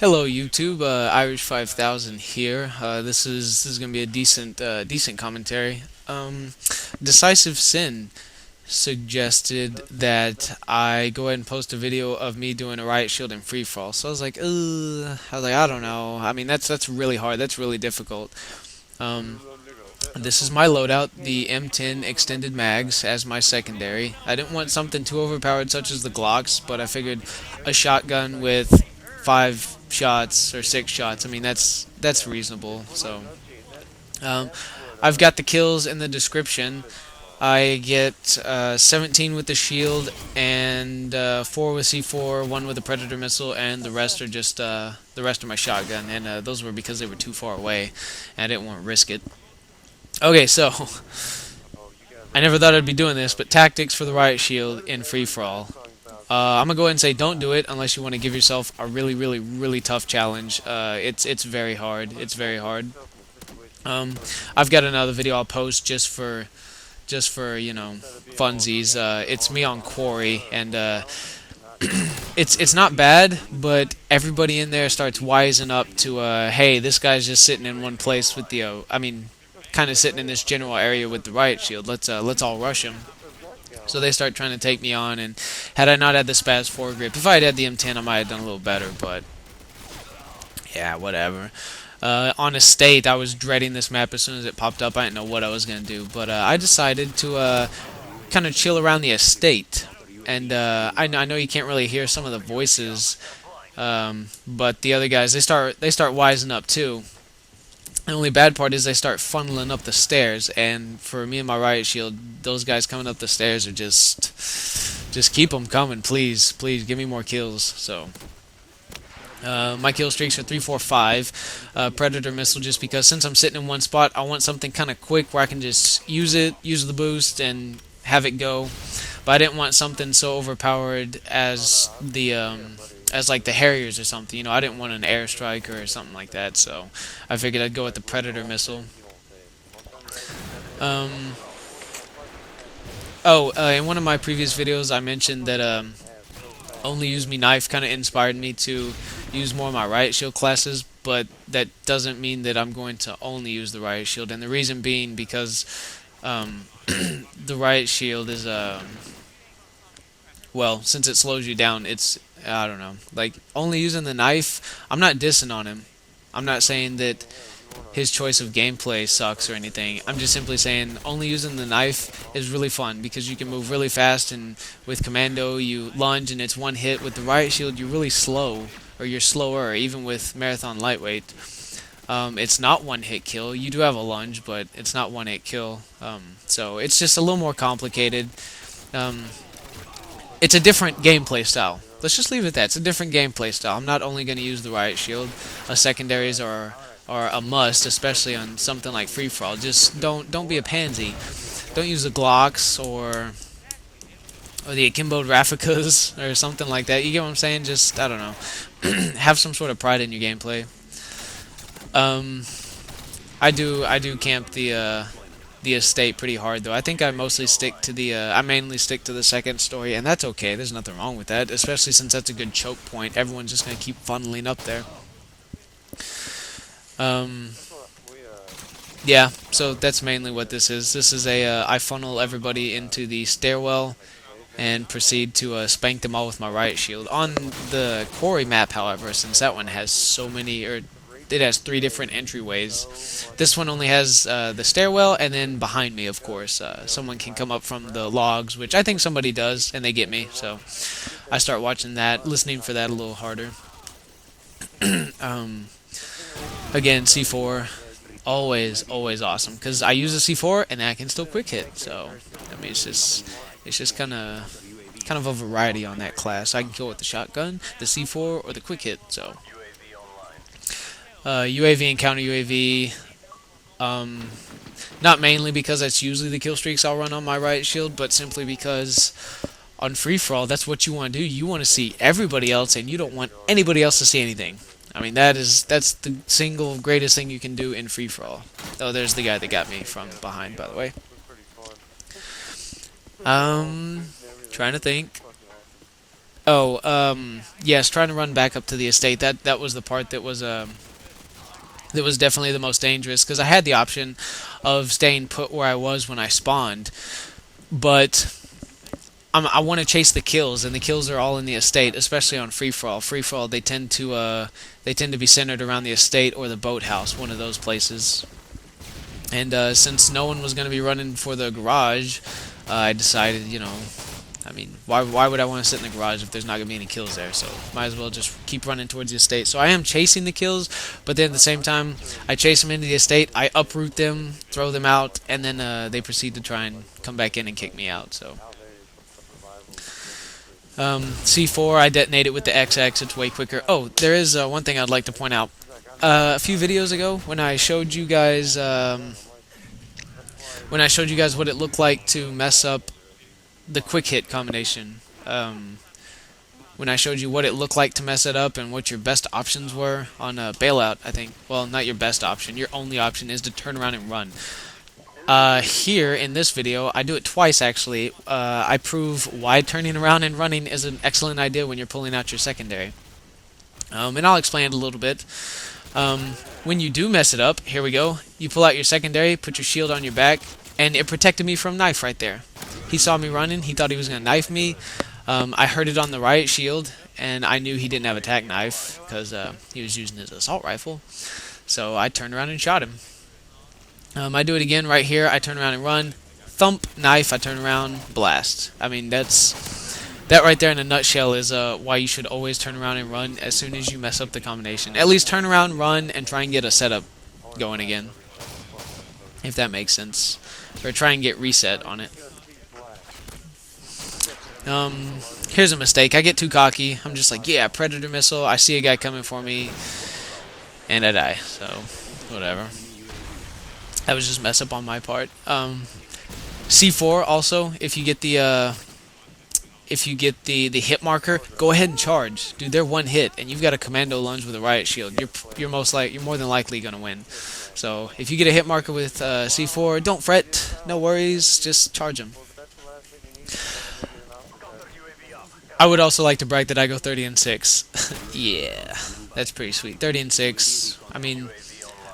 Hello YouTube, Irish 5000 here. This is gonna be a decent commentary. Decisive Sin suggested that I go ahead and post a video of me doing a Riot Shield in free fall. So I was like, I don't know. I mean, that's really hard. That's really difficult. Um, this is my loadout, the M10 extended mags as my secondary. I didn't want something too overpowered such as the Glocks, but I figured a shotgun with 5 shots or 6 shots. I mean, that's reasonable. So um, I've got the kills in the description. I get 17 with the shield and 4 with C4, 1 with the Predator missile, and the rest are just the rest are my shotgun. And those were because they were too far away, and I didn't want to risk it. Okay, so I never thought I'd be doing this, but tactics for the Riot Shield in free for all. I'm gonna go ahead and say don't do it unless you want to give yourself a really tough challenge. It's very hard. It's very hard. I've got another video I'll post just for funsies. It's me on Quarry, and it's not bad, but everybody in there starts wising up to hey, this guy's just sitting in one place with the kind of sitting in this general area with the Riot Shield. Let's all rush him. So they start trying to take me on, and had I not had the Spaz 4 grip, if I had the M10, I might have done a little better, but yeah, whatever. On Estate, I was dreading this map as soon as it popped up. I didn't know what I was going to do, but I decided to kind of chill around the Estate. And I know you can't really hear some of the voices, but the other guys, they start wising up too. The only bad part is they start funneling up the stairs, and for me and my Riot Shield, those guys coming up the stairs are just keep them coming, please, please give me more kills. So my kill streaks are 3, 4, 5. Predator missile, just because since I'm sitting in one spot, I want something kind of quick where I can just use the boost, and have it go. But I didn't want something so overpowered as the as like the Harriers or something. I didn't want an airstrike or something like that, so I figured I'd go with the Predator missile. Um, in one of my previous videos, I mentioned that only use me knife kind of inspired me to use more of my Riot Shield classes, but that doesn't mean that I'm going to only use the Riot Shield, and the reason being because the Riot Shield is well, since it slows you down, I don't know, like only using the knife. I'm not dissing on him. I'm not saying that his choice of gameplay sucks or anything. I'm just simply saying only using the knife is really fun because you can move really fast, and with Commando you lunge and it's one hit. With the Riot Shield you're really slow, or you're slower, even with Marathon Lightweight. It's not one hit kill. You do have a lunge, but it's not one hit kill. So it's just a little more complicated. It's a different gameplay style. Let's just leave it at that. It's a different gameplay style. I'm not only going to use the Riot Shield. Secondaries are a must, especially on something like free for all. Just don't be a pansy. Don't use the Glocks or the Akimbo Raficas or something like that. You get what I'm saying? Just, I don't know. Have some sort of pride in your gameplay. I do camp the Estate pretty hard, though. I think I mostly stick to I mainly stick to the second story, and that's okay. There's nothing wrong with that, especially since that's a good choke point. Everyone's just gonna keep funneling up there. Yeah, so that's mainly what this is. This is I funnel everybody into the stairwell and proceed to spank them all with my Riot Shield. On the Quarry map, however, since that one has so many, or it has 3 different entryways. This one only has the stairwell, and then behind me, of course, someone can come up from the logs, which I think somebody does, and they get me. So I start watching that, listening for that a little harder. Again, C4, always awesome, because I use a C4 and I can still quick hit. So I mean, it's just kind of a variety on that class. I can kill with the shotgun, the C4, or the quick hit. So. UAV and counter UAV, not mainly because that's usually the kill streaks I'll run on my Riot Shield, but simply because on free for all, that's what you want to do. You want to see everybody else, and you don't want anybody else to see anything. I mean, that's the single greatest thing you can do in free for all. Oh, there's the guy that got me from behind, by the way. Trying to think. Oh, yes, trying to run back up to the estate. That was the part that was definitely the most dangerous because I had the option of staying put where I was when I spawned, but I want to chase the kills, and the kills are all in the estate, especially on free for all. Free for all, they tend to be centered around the estate or the boathouse, one of those places. And since no one was going to be running for the garage, I decided, I mean, why would I want to sit in the garage if there's not going to be any kills there? So might as well just keep running towards the estate. So I am chasing the kills, but then at the same time, I chase them into the estate, I uproot them, throw them out, and then they proceed to try and come back in and kick me out. So C4, I detonate it with the XX. It's way quicker. Oh, there is one thing I'd like to point out. A few videos ago, when I showed you guys what it looked like to mess up the quick hit combination. When I showed you what it looked like to mess it up and what your best options were on a bailout, I think. Well, not your best option. Your only option is to turn around and run. Here in this video, I do it twice actually. I prove why turning around and running is an excellent idea when you're pulling out your secondary. And I'll explain it a little bit. When you do mess it up, here we go. You pull out your secondary, put your shield on your back, and it protected me from knife right there. He saw me running, he thought he was going to knife me. I heard it on the Riot Shield, and I knew he didn't have a tac knife because he was using his assault rifle. So I turned around and shot him. I do it again right here. I turn around and run. Thump, knife, I turn around, blast. I mean, that right there in a nutshell is why you should always turn around and run as soon as you mess up the combination. At least turn around, run, and try and get a setup going again. If that makes sense. Or try and get reset on it. Here's a mistake. I get too cocky. I'm just like, yeah, Predator missile. I see a guy coming for me, and I die. So, whatever. That was just mess up on my part. C4 also, if you get the hit marker, go ahead and charge. Dude, they're one hit, and you've got a commando lunge with a riot shield. You're more than likely gonna win. So if you get a hit marker with C4, don't fret, no worries, just charge them. I would also like to brag that I go 30 and 6. Yeah, that's pretty sweet. 30 and 6. I mean,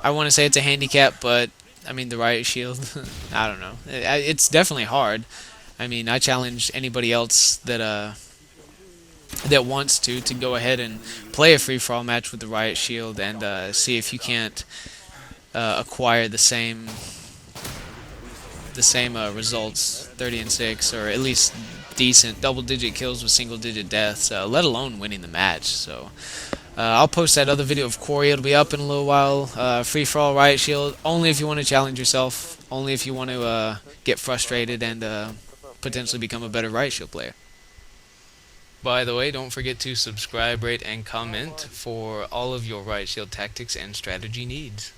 I want to say it's a handicap, but I mean the riot shield. I don't know. It's definitely hard. I mean, I challenge anybody else that wants to go ahead and play a free-for-all match with the Riot Shield and see if you can't acquire the same results, 30 and 6, or at least decent double-digit kills with single-digit deaths, let alone winning the match. So I'll post that other video of Quarry. It'll be up in a little while. Free-for-all Riot Shield, only if you want to challenge yourself, only if you want to get frustrated and potentially become a better Riot Shield player. By the way, don't forget to subscribe, rate, and comment for all of your Riot Shield tactics and strategy needs.